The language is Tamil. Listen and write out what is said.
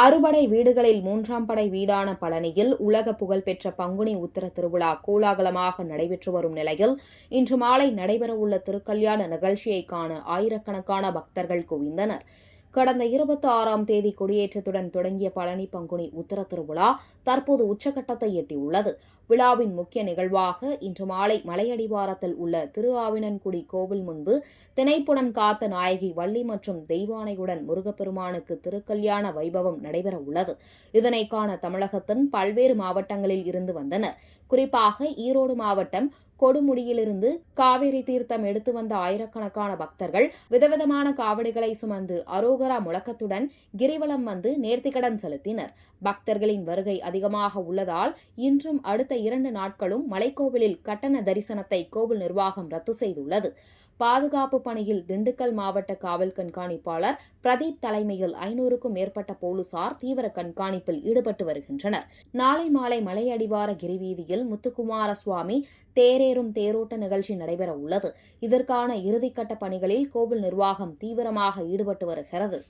அறுபடை வீடுகளில் 3ஆம் படை வீடான பழனியில் உலக புகழ்பெற்ற பங்குனி உத்திர திருவிழா கோலாகலமாக நடைபெற்று வரும் நிலையில் இன்று மாலை நடைபெறவுள்ள திருக்கல்யாண நிகழ்ச்சியை காண ஆயிரக்கணக்கான பக்தர்கள் குவிந்தனர். கடந்த 26ஆம் தேதி கொடியேற்றத்துடன் தொடங்கிய பழனி பங்குனி உத்திர திருவிழா தற்போது உச்சகட்டத்தை எட்டியுள்ளது. விழாவின் முக்கிய நிகழ்வாக இன்று மாலை மலையடிவாரத்தில் உள்ள திருஆவினன்குடி கோவில் முன்பு தினைப்புனம் காத்த நாயகி வள்ளி மற்றும் தெய்வானையுடன் முருகப்பெருமானுக்கு திருக்கல்யாண வைபவம் நடைபெறவுள்ளது. இதனை காண தமிழகத்தின் பல்வேறு மாவட்டங்களில் இருந்து வந்தனர். குறிப்பாக ஈரோடு மாவட்டம் கொடுமுடியிலிருந்து காவிரி தீர்த்தம் எடுத்து வந்த ஆயிரக்கணக்கான பக்தர்கள் விதவிதமான காவடிகளை சுமந்து அரோகரா முழக்கத்துடன் கிரிவலம் வந்து நேர்த்திக்கடன் செலுத்தினர். பக்தர்களின் வருகை அதிகமாக உள்ளதால் இன்றும் அடுத்த 2 நாட்களும் மலைக்கோவிலில் கட்டண தரிசனத்தை கோவில் நிர்வாகம் ரத்து செய்துள்ளது. பாதுகாப்பு பணியில் திண்டுக்கல் மாவட்ட காவல் கண்காணிப்பாளர் பிரதீப் தலைமையில் 500க்கும் மேற்பட்ட போலீசார் தீவிர கண்காணிப்பில் ஈடுபட்டு வருகின்றனர். நாளை மாலை மலையடிவார கிரிவீதியில் முத்துக்குமார சுவாமி தேரேறும் தேரோட்ட நிகழ்ச்சி நடைபெற உள்ளது. இதற்கான இறுதிக்கட்ட பணிகளில் கோவில் நிர்வாகம் தீவிரமாக ஈடுபட்டு வருகிறது.